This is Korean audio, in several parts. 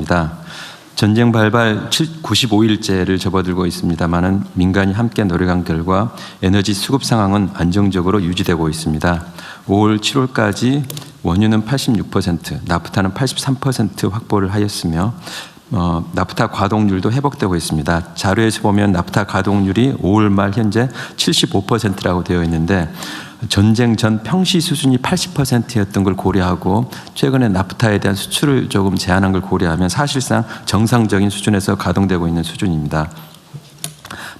상황입니다. 전쟁 발발 95일째를 접어들고 있습니다만은 민간이 함께 노력한 결과 에너지 수급 상황은 안정적으로 유지되고 있습니다. 5월, 7월까지 원유는 86%, 나프타는 83% 확보를 하였으며 나프타 가동률도 회복되고 있습니다. 자료에서 보면 나프타 가동률이 5월 말 현재 75%라고 되어 있는데 전쟁 전 평시 수준이 80%였던 걸 고려하고 최근에 나프타에 대한 수출을 조금 제한한 걸 고려하면 사실상 정상적인 수준에서 가동되고 있는 수준입니다.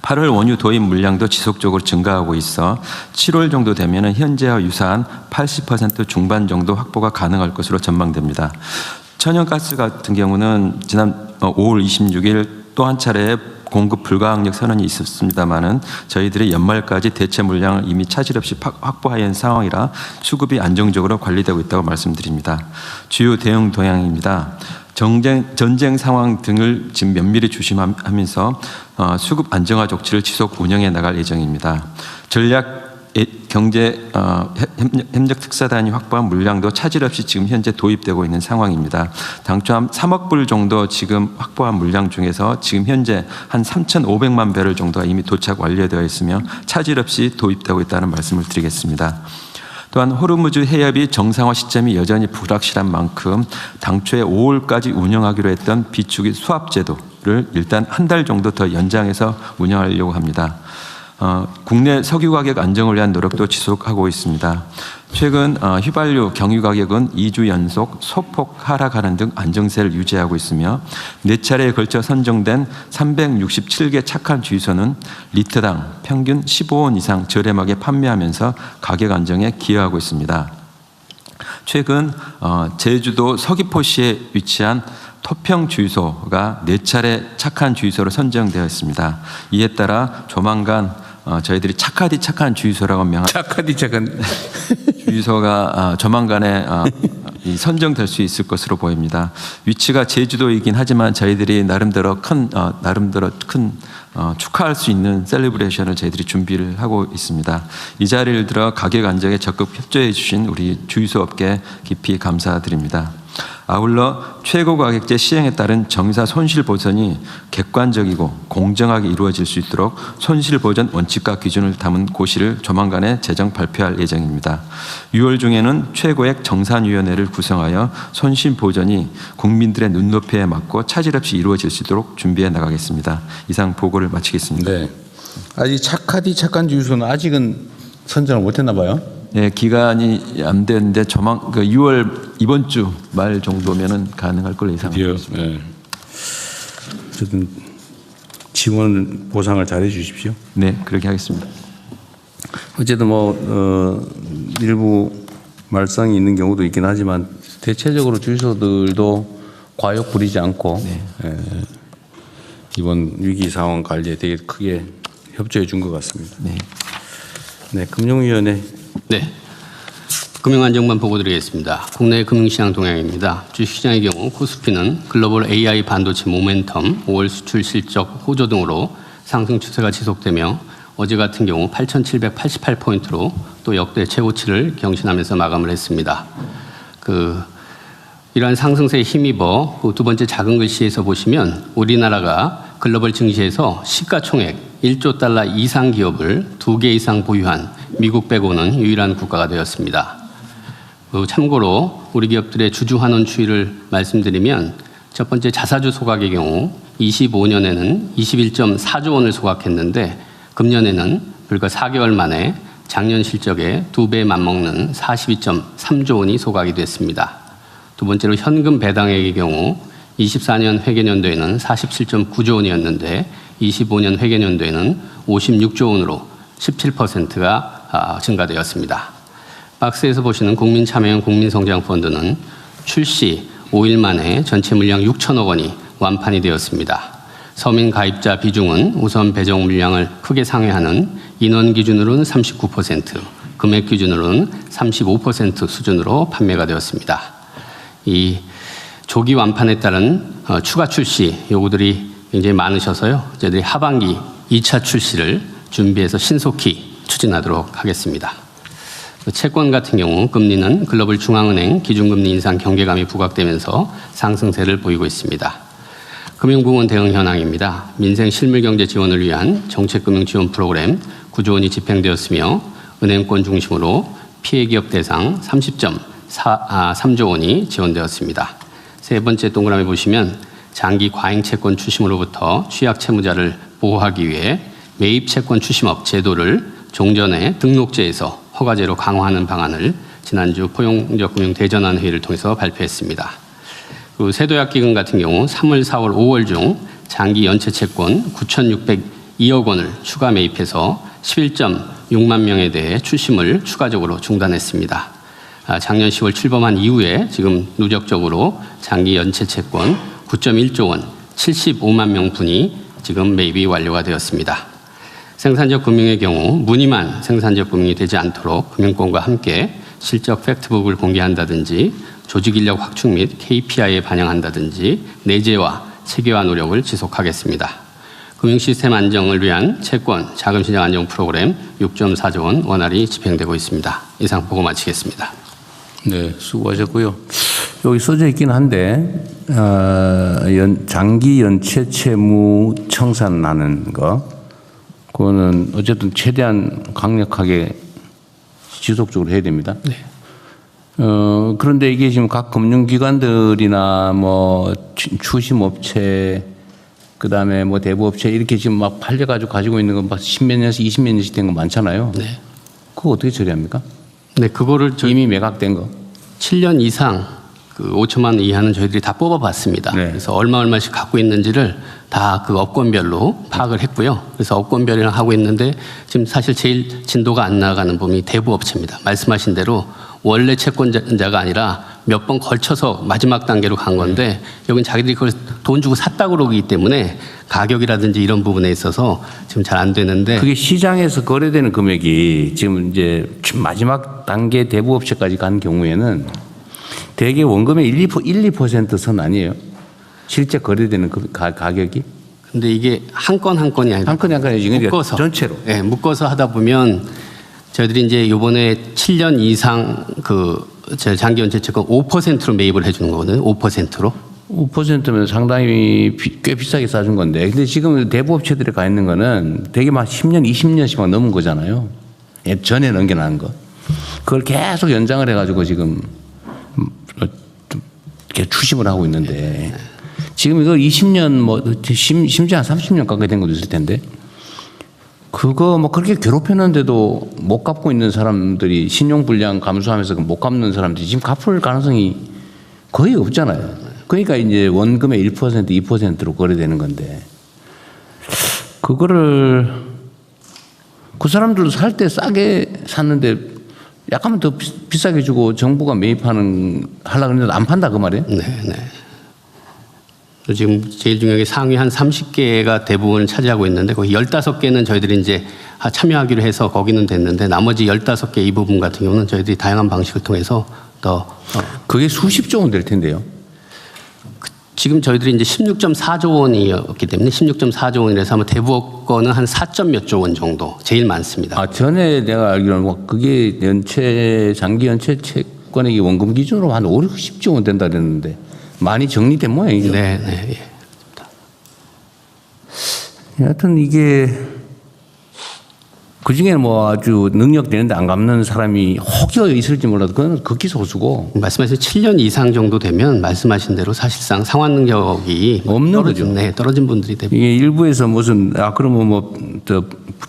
8월 원유 도입 물량도 지속적으로 증가하고 있어 7월 정도 되면 현재와 유사한 80% 중반 정도 확보가 가능할 것으로 전망됩니다. 천연가스 같은 경우는 지난 5월 26일 또 한 차례 공급 불가항력 선언이 있었습니다만은 저희들이 연말까지 대체 물량을 이미 차질 없이 확보한 상황이라 수급이 안정적으로 관리되고 있다고 말씀드립니다. 주요 대응 동향입니다. 전쟁 상황 등을 지금 면밀히 조심하면서 수급 안정화 조치를 지속 운영해 나갈 예정입니다. 전략 경제 협력 특사단이 확보한 물량도 차질 없이 지금 현재 도입되고 있는 상황입니다. 당초 한 3억 불 정도 지금 확보한 물량 중에서 지금 현재 한 3,500만 배럴 정도가 이미 도착 완료되어 있으며 차질 없이 도입되고 있다는 말씀을 드리겠습니다. 또한 호르무즈 해협이 정상화 시점이 여전히 불확실한 만큼 당초에 5월까지 운영하기로 했던 비축이 수합 제도를 일단 한 달 정도 더 연장해서 운영하려고 합니다. 국내 석유 가격 안정을 위한 노력도 지속하고 있습니다. 최근 휘발유 경유 가격은 2주 연속 소폭 하락하는 등 안정세를 유지하고 있으며 4차례에 걸쳐 선정된 367개 착한 주유소는 리터당 평균 15원 이상 저렴하게 판매하면서 가격 안정에 기여하고 있습니다. 최근 제주도 서귀포시에 위치한 토평 주유소가 4차례 착한 주유소로 선정되어 있습니다. 이에 따라 조만간 저희들이 착하디 착한 주유소라고 명한 착하디 착한 주유소가 조만간에 선정될 수 있을 것으로 보입니다. 위치가 제주도이긴 하지만 저희들이 나름대로 큰 축하할 수 있는 셀리브레이션을 저희들이 준비를 하고 있습니다. 이 자리를 들어 가격 안정에 적극 협조해 주신 우리 주유소 업계 깊이 감사드립니다. 아울러 최고 가격제 시행에 따른 정사 손실 보전이 객관적이고 공정하게 이루어질 수 있도록 손실 보전 원칙과 기준을 담은 고시를 조만간에 제정 발표할 예정입니다. 6월 중에는 최고액 정산위원회를 구성하여 손실 보전이 국민들의 눈높이에 맞고 차질 없이 이루어질 수 있도록 준비해 나가겠습니다. 이상 보고를 마치겠습니다. 네. 아직 착하디 착한 주유소는 아직은 선정을 못했나 봐요. 네, 기간이 안 됐는데 6월 이번 주 말 정도면은 가능할 걸로 예상합니다. 네. 어쨌든 지원 보상을 잘해 주십시오. 네, 그렇게 하겠습니다. 어쨌든 일부 말썽이 있는 경우도 있긴 하지만 대체적으로 주유소들도 과욕 부리지 않고 이번 위기 상황 관리에 되게 크게 협조해 준 것 같습니다. 네. 네, 금융위원회. 네. 금융안정만 보고 드리겠습니다. 국내 금융시장 동향입니다. 주식시장의 경우 코스피는 글로벌 AI 반도체 모멘텀, 5월 수출 실적 호조 등으로 상승 추세가 지속되며 어제 같은 경우 8,788포인트로 또 역대 최고치를 경신하면서 마감을 했습니다. 이러한 상승세에 힘입어 두 번째 작은 글씨에서 보시면 우리나라가 글로벌 증시에서 시가총액 1조 달러 이상 기업을 2개 이상 보유한 미국 빼고는 유일한 국가가 되었습니다. 참고로 우리 기업들의 주주 환원 추이를 말씀드리면 첫 번째 자사주 소각의 경우 25년에는 21.4조 원을 소각했는데 금년에는 불과 4개월 만에 작년 실적의 2배에 맞먹는 42.3조 원이 소각이 됐습니다. 두 번째로 현금 배당액의 경우 24년 회계연도에는 47.9조 원이었는데 25년 회계연도에는 56조 원으로 17%가 증가되었습니다. 박스에서 보시는 국민참여형 국민성장펀드는 출시 5일 만에 전체 물량 6천억 원이 완판이 되었습니다. 서민 가입자 비중은 우선 배정 물량을 크게 상회하는 인원 기준으로는 39%, 금액 기준으로는 35% 수준으로 판매가 되었습니다. 이 조기 완판에 따른 추가 출시 요구들이 굉장히 많으셔서요. 저희들이 하반기 2차 출시를 준비해서 신속히 추진하도록 하겠습니다. 채권 같은 경우 금리는 글로벌 중앙은행 기준금리 인상 경계감이 부각되면서 상승세를 보이고 있습니다. 금융부문 대응 현황입니다. 민생 실물경제 지원을 위한 정책금융 지원 프로그램 9조 원이 집행되었으며 은행권 중심으로 피해기업 대상 30.3조 원이 지원되었습니다. 세 번째 동그라미 보시면 장기 과잉채권 추심으로부터 취약채무자를 보호하기 위해 매입채권 추심업 제도를 종전의 등록제에서 허가제로 강화하는 방안을 지난주 포용적 금융 대전환 회의를 통해서 발표했습니다. 그리고 세도약기금 같은 경우 3월, 4월, 5월 중 장기 연체 채권 9,602억 원을 추가 매입해서 11.6만 명에 대해 추심을 추가적으로 중단했습니다. 작년 10월 출범한 이후에 지금 누적적으로 장기 연체 채권 9.1조 원 75만 명분이 지금 매입이 완료가 되었습니다. 생산적 금융의 경우 무늬만 생산적 금융이 되지 않도록 금융권과 함께 실적 팩트북을 공개한다든지 조직인력 확충 및 KPI에 반영한다든지 내재와 체계화 노력을 지속하겠습니다. 금융시스템 안정을 위한 채권 자금시장 안정 프로그램 6.4조 원 원활히 집행되고 있습니다. 이상 보고 마치겠습니다. 네, 수고하셨고요. 여기 써져 있긴 한데 장기 연체 채무 청산하는 거 그거는 어쨌든 최대한 강력하게 지속적으로 해야 됩니다. 네. 그런데 이게 지금 각 금융기관들이나 뭐 추심업체 그다음에 뭐 대부업체 이렇게 지금 막 팔려가지고 가지고 있는 건 막 10몇 년씩 20몇 년씩 된 거 많잖아요. 네. 그거 어떻게 처리합니까? 네, 그거를 이미 매각된 거. 7년 이상 그 5천만 원 이하는 저희들이 다 뽑아봤습니다. 네. 그래서 얼마씩 갖고 있는지를 다 그 업권별로 파악을 했고요. 그래서 업권별이랑 하고 있는데 지금 사실 제일 진도가 안 나가는 부분이 대부업체입니다. 말씀하신 대로 원래 채권자가 아니라 몇 번 걸쳐서 마지막 단계로 간 건데 여긴 자기들이 그걸 돈 주고 샀다고 그러기 때문에 가격이라든지 이런 부분에 있어서 지금 잘 안 되는데 그게 시장에서 거래되는 금액이 지금 이제 마지막 단계 대부업체까지 간 경우에는 대개 원금의 1~2% 선 아니에요? 실제 거래되는 그 가격이? 근데 이게 한 건 한 건이 아니라 한 건이 그러니까 묶어서 전체로. 네, 묶어서 하다 보면 저희들이 이제 요번에 7년 이상 그 장기 연체 채권 5%로 매입을 해주는 거거든요. 5%로. 5%면 상당히 꽤 비싸게 싸준 건데, 근데 지금 대부업체들이 가 있는 거는 되게 막 10년, 20년씩 막 넘은 거잖아요. 전에 넘겨놓은 거. 그걸 계속 연장을 해가지고 지금 이렇게 추심을 하고 있는데, 지금 이거 20년 뭐 심지어 한 30년 가까이 된 것도 있을 텐데, 그거 뭐 그렇게 괴롭혔는데도 못 갚고 있는 사람들이 신용불량 감소하면서 못 갚는 사람들이 지금 갚을 가능성이 거의 없잖아요. 그러니까 이제 원금의 1%, 2%로 거래되는 건데, 그거를 그 사람들도 살 때 싸게 샀는데 약간만 더 비싸게 주고 정부가 매입하려고 했는데 안 판다 그 말이에요? 네, 네. 지금 제일 중요한 게 상위 한 30개가 대부분을 차지하고 있는데 거기 15개는 저희들이 이제 참여하기로 해서 거기는 됐는데 나머지 15개 이 부분 같은 경우는 저희들이 다양한 방식을 통해서 더 그게 수십조 원 될 텐데요. 지금 저희들이 이제 16.4조 원이었기 때문에 16.4조 원이라서 아마 대부업권은 한 4몇 조 원 정도 제일 많습니다. 아, 전에 내가 알기로는 뭐 그게 장기 연체 채권액이 원금 기준으로 한 5, 60조 원 된다 그랬는데 많이 정리된 모양이죠. 네, 네. 예. 하여튼 이게 그중에 뭐 아주 능력 되는데 안 갚는 사람이 혹여 있을지 몰라도 그건 극히 소수고. 말씀하신 7년 이상 정도 되면 말씀하신 대로 사실상 상환 능력이 없는 거죠. 네, 떨어진 분들이 대부분. 이게 일부에서 무슨 그러면 뭐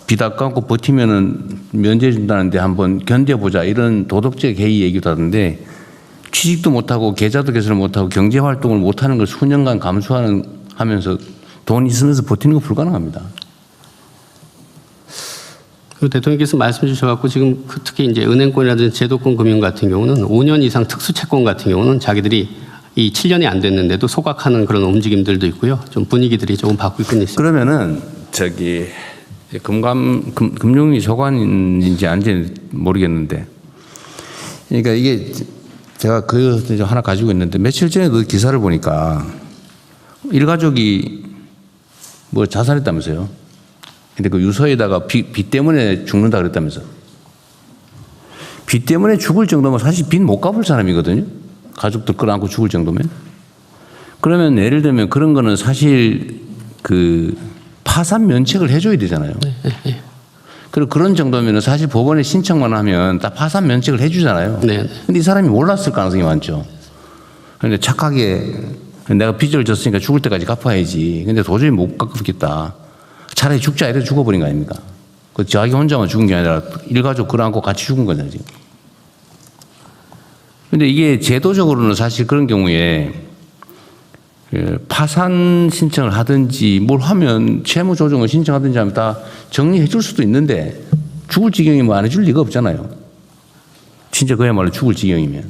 빚 갚고 버티면은 면제 준다는데 한번 견뎌보자 이런 도덕적 해이 얘기도 하던데 취직도 못하고 계좌도 개설을 못하고 경제 활동을 못하는 걸 수년간 하면서 돈 있으면서 버티는 거 불가능합니다. 그 대통령께서 말씀해 주셔갖고 지금 특히 이제 은행권이라든지 제도권 금융 같은 경우는 5년 이상 특수채권 같은 경우는 자기들이 이 7년이 안 됐는데도 소각하는 그런 움직임들도 있고요. 좀 분위기들이 조금 바뀌고 있습니다. 그러면은 금융위 소관인지 아닌지 모르겠는데, 그러니까 이게 제가 그 하나 가지고 있는데 며칠 전에 그 기사를 보니까 일가족이 뭐 자살했다면서요. 근데 그 유서에다가 빚 때문에 죽는다 그랬다면서. 빚 때문에 죽을 정도면 사실 빚 못 갚을 사람이거든요. 가족들 끌어안고 죽을 정도면. 그러면 예를 들면 그런 거는 사실 그 파산 면책을 해줘야 되잖아요. 그리고 그런 정도면 사실 법원에 신청만 하면 다 파산 면책을 해주잖아요. 네. 근데 이 사람이 몰랐을 가능성이 많죠. 근데 착하게 내가 빚을 졌으니까 죽을 때까지 갚아야지. 근데 도저히 못 갚겠다. 차라리 죽자 이래 죽어버린 거 아닙니까? 그 자기 혼자만 죽은 게 아니라 일가족 끌어안고 같이 죽은 거잖아요, 지금. 근데 이게 제도적으로는 사실 그런 경우에 파산 신청을 하든지 뭘 하면 채무 조정을 신청하든지 하면 다 정리해 줄 수도 있는데 죽을 지경이면 안 해줄 리가 없잖아요. 진짜 그야말로 죽을 지경이면.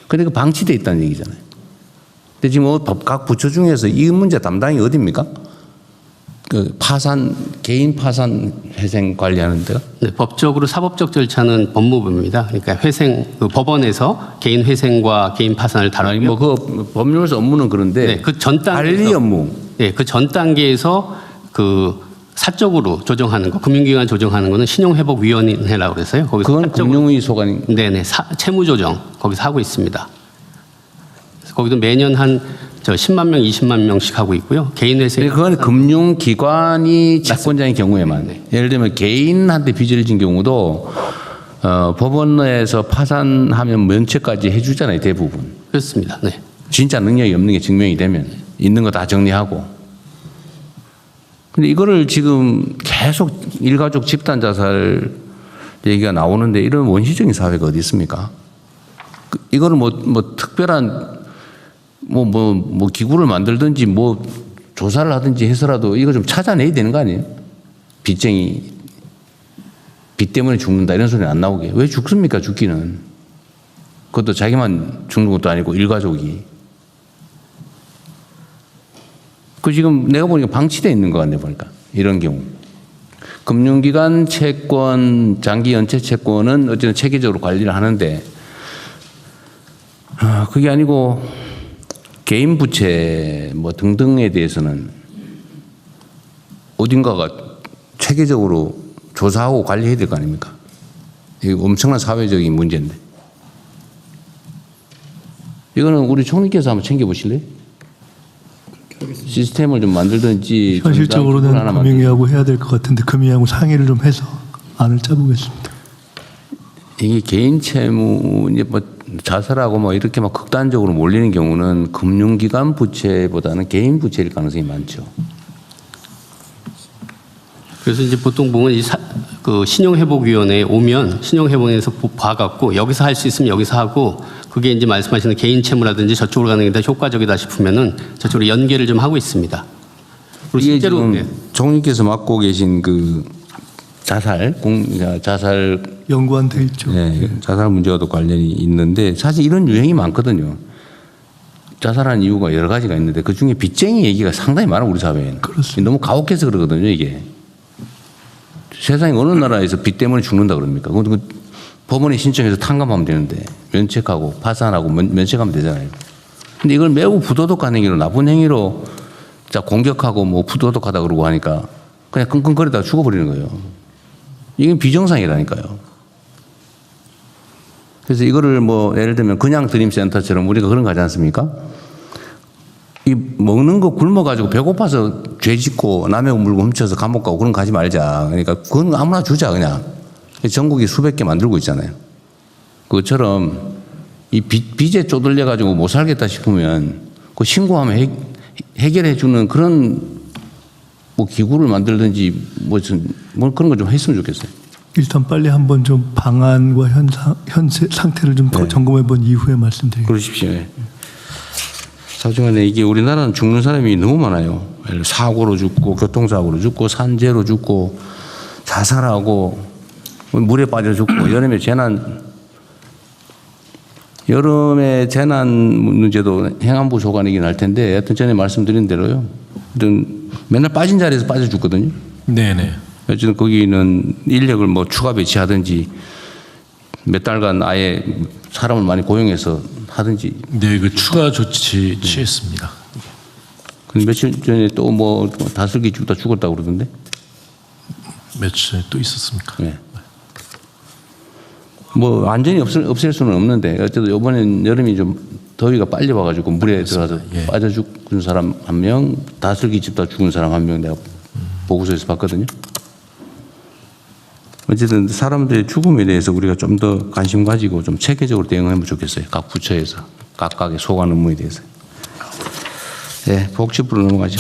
근데 그 방치돼 있다는 얘기잖아요. 근데 지금 각 부처 중에서 이 문제 담당이 어디입니까? 그 파산, 개인 파산 회생 관리하는 데가? 네, 법적으로 사법적 절차는 법무부입니다. 그러니까 회생, 그 법원에서 개인 회생과 개인 파산을 아니, 다루고요. 그 법률에서 업무는 그런데 네, 그 전 관리 단계에서 업무. 네, 그 전 단계에서 그 사적으로 조정하는 거, 금융기관 조정하는 거는 신용회복위원회라고 그래서요. 거기서 그건 사적으로 금융위 소관인. 네네, 채무조정 거기서 하고 있습니다. 그래서 거기도 매년 한 10만 명, 20만 명씩 하고 있고요. 개인 회생. 그건 금융기관이 채권자인 경우에만. 네. 예를 들면 개인한테 빚을 진 경우도 법원에서 파산하면 면책까지 해주잖아요, 대부분. 그렇습니다. 네. 진짜 능력이 없는 게 증명이 되면 있는 거 다 정리하고. 근데 이거를 지금 계속 일가족 집단 자살 얘기가 나오는데 이런 원시적인 사회가 어디 있습니까? 이거를 뭐 특별한 뭐 기구를 만들든지 뭐 조사를 하든지 해서라도 이거 좀 찾아내야 되는 거 아니에요? 빚쟁이 빚 때문에 죽는다 이런 소리는 안 나오게. 왜 죽습니까? 죽기는. 그것도 자기만 죽는 것도 아니고 일가족이. 그 지금 내가 보니까 방치되어 있는 것 같네 보니까 이런 경우. 금융기관 채권, 장기 연체 채권은 어쨌든 체계적으로 관리를 하는데 그게 아니고 개인 부채 뭐 등등에 대해서는 어딘가가 체계적으로 조사하고 관리해야 될 거 아닙니까? 이게 엄청난 사회적인 문제인데. 이거는 우리 총리께서 한번 챙겨보실래요? 시스템을 좀 만들든지. 현실적으로는 금융위하고 해야 될 것 같은데 금융위하고 상의를 좀 해서 안을 짜보겠습니다. 이게 개인 채무 이제 뭐 자살하고 뭐 이렇게 막 극단적으로 몰리는 경우는 금융기관 부채보다는 개인 부채일 가능성이 많죠. 그래서 이제 보통 보면 그 신용회복위원회에 오면 신용회복위원회에서 봐갖고 여기서 할 수 있으면 여기서 하고 그게 이제 말씀하시는 개인 채무라든지 저쪽으로 가는 게 더 효과적이다 싶으면은 저쪽으로 연계를 좀 하고 있습니다. 그리고 이게 실제로 지금 네. 총리께서 맡고 계신 그 자살 연구한 돼 있죠. 네, 자살 문제와도 관련이 있는데 사실 이런 유행이 많거든요. 자살한 이유가 여러 가지가 있는데 그 중에 빚쟁이 얘기가 상당히 많아 우리 사회에는. 그렇습니다. 너무 가혹해서 그러거든요 이게. 세상에 어느 나라에서 빚 때문에 죽는다 그럽니까? 그 법원에 신청해서 탕감하면 되는데 면책하고 파산하고 면책하면 되잖아요. 근데 이걸 매우 부도덕한 행위로 나쁜 행위로 자 공격하고 뭐 부도덕하다 그러고 하니까 그냥 끙끙거리다가 죽어버리는 거예요. 이게 비정상이라니까요. 그래서 이거를 뭐 예를 들면 그냥 드림센터처럼 우리가 그런 거 하지 않습니까? 이 먹는 거 굶어가지고 배고파서 죄 짓고 남의 물건 훔쳐서 감옥 가고 그런 거 하지 말자. 그러니까 그건 아무나 주자 그냥. 전국이 수백 개 만들고 있잖아요. 그것처럼 이 빚에 쪼들려가지고 못 살겠다 싶으면 그 신고하면 해결해주는 그런 뭐 기구를 만들든지 뭐 그런 거 좀 했으면 좋겠어요. 일단 빨리 한번 좀 방안과 현재 상태를 좀 더 네. 점검해 본 이후에 말씀드리겠습니다. 그러십시오. 사중간에 이게 우리나라는 죽는 사람이 너무 많아요. 사고로 죽고 교통사고로 죽고 산재로 죽고 자살하고 물에 빠져 죽고 여름에 재난 문제도 행안부 소관이긴 할 텐데 하여튼 전에 말씀드린 대로요. 맨날 빠진 자리에서 빠져 죽거든요. 네네. 어쨌든 거기는 인력을 뭐 추가 배치하든지 몇 달간 아예 사람을 많이 고용해서 하든지. 네, 그 추가 조치 취했습니다. 근데 며칠 전에 또 뭐 다슬기 죽다 죽었다고 그러던데. 며칠 또 있었습니까? 네. 뭐 완전히 없앨 수는 없는데 어쨌든 이번엔 여름이 좀 더위가 빨리 와가지고 물에 들어가서 예. 빠져 죽은 사람 1명, 다슬기 짚다 죽은 사람 1명 내가 보고서에서 봤거든요. 어쨌든 사람들의 죽음에 대해서 우리가 좀 더 관심 가지고 좀 체계적으로 대응하면 좋겠어요. 각 부처에서 각각의 소관 업무에 대해서. 네, 복지부로 넘어가죠.